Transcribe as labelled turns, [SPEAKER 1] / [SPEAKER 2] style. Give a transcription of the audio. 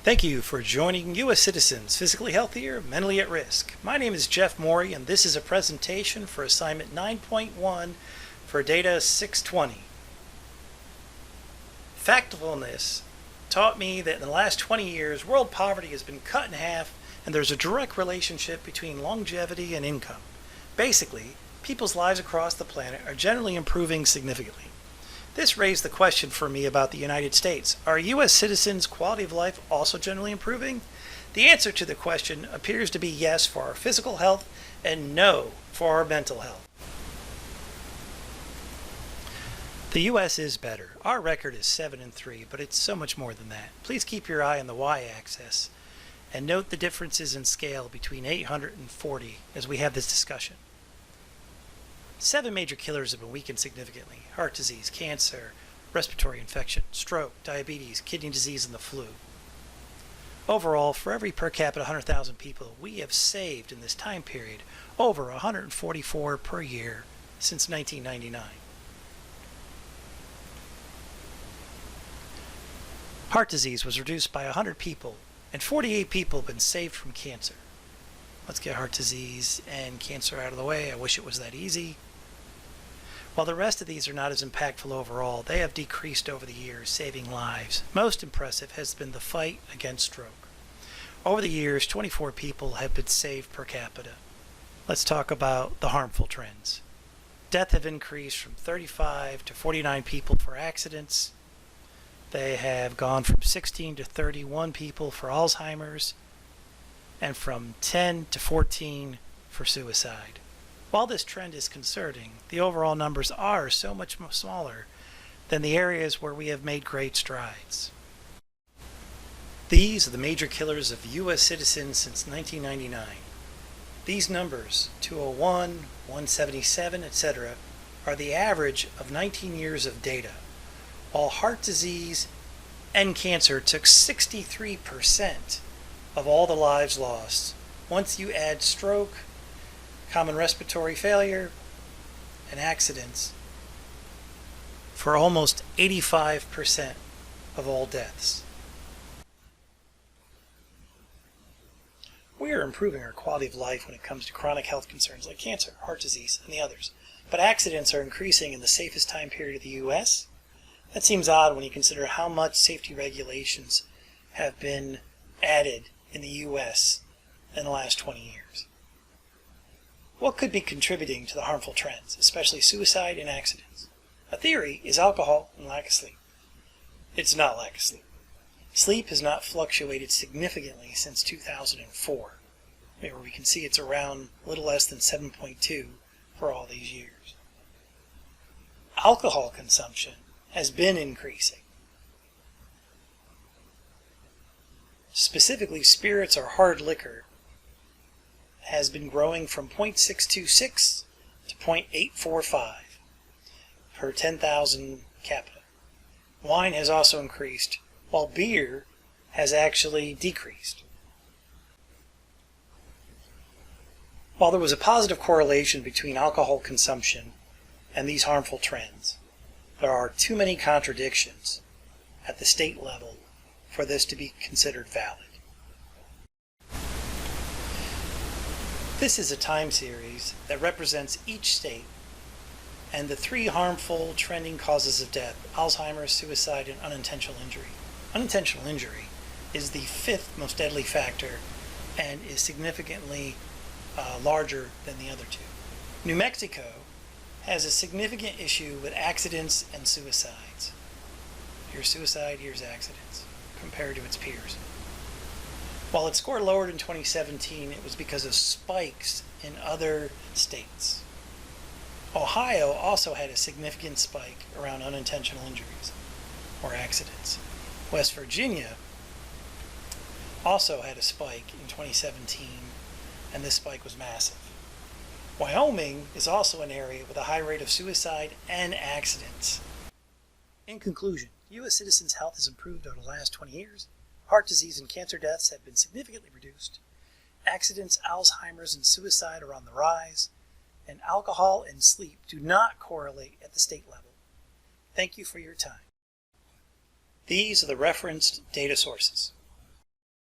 [SPEAKER 1] Thank you for joining U.S. Citizens Physically Healthier, Mentally at Risk. My name is Jeff Morey, and this is a presentation for Assignment 9.1 for Data 620. Factfulness taught me that in the last 20 years, world poverty has been cut in half, and there's a direct relationship between longevity and income. Basically, people's lives across the planet are generally improving significantly. This raised the question for me about the United States. Are U.S. citizens' quality of life also generally improving? The answer to the question appears to be yes for our physical health and no for our mental health. The U.S. is better. Our record is 7-3, but it's so much more than that. Please keep your eye on the y-axis and note the differences in scale between 800 and 40 as we have this discussion. 7 major killers have been weakened significantly: heart disease, cancer, respiratory infection, stroke, diabetes, kidney disease, and the flu. Overall, for every per capita 100,000 people, we have saved in this time period over 144 per year since 1999. Heart disease was reduced by 100 people, and 48 people have been saved from cancer. Let's get heart disease and cancer out of the way. I wish it was that easy. While the rest of these are not as impactful overall, they have decreased over the years, saving lives. Most impressive has been the fight against stroke. Over the years, 24 people have been saved per capita. Let's talk about the harmful trends. Death have increased from 35 to 49 people for accidents. They have gone from 16 to 31 people for Alzheimer's, and from 10 to 14 for suicide. While this trend is concerning, the overall numbers are so much smaller than the areas where we have made great strides. These are the major killers of U.S. citizens since 1999. These numbers, 201, 177, etc., are the average of 19 years of data, while heart disease and cancer took 63% of all the lives lost. Once you add stroke, common respiratory failure, and accidents, for almost 85% of all deaths. We are improving our quality of life when it comes to chronic health concerns like cancer, heart disease, and the others, but accidents are increasing in the safest time period of the U.S. That seems odd when you consider how much safety regulations have been added in the U.S. in the last 20 years. What could be contributing to the harmful trends, especially suicide and accidents? A theory is alcohol and lack of sleep. It's not lack of sleep. Sleep has not fluctuated significantly since 2004, where we can see it's around a little less than 7.2 for all these years. Alcohol consumption has been increasing. Specifically, spirits or hard liquor has been growing from 0.626 to 0.845 per 10,000 capita. Wine has also increased, while beer has actually decreased. While there was a positive correlation between alcohol consumption and these harmful trends, there are too many contradictions at the state level for this to be considered valid. This is a time series that represents each state and the 3 harmful trending causes of death: Alzheimer's, suicide, and unintentional injury. Unintentional injury is the 5th most deadly factor and is significantly larger than the other 2. New Mexico has a significant issue with accidents and suicides. Here's suicide, here's accidents, compared to its peers. While it scored lower in 2017, it was because of spikes in other states. Ohio also had a significant spike around unintentional injuries or accidents. West Virginia also had a spike in 2017, and this spike was massive. Wyoming is also an area with a high rate of suicide and accidents. In conclusion, U.S. citizens' health has improved over the last 20 years. Heart disease and cancer deaths have been significantly reduced. Accidents, Alzheimer's, and suicide are on the rise. And alcohol and sleep do not correlate at the state level. Thank you for your time. These are the referenced data sources.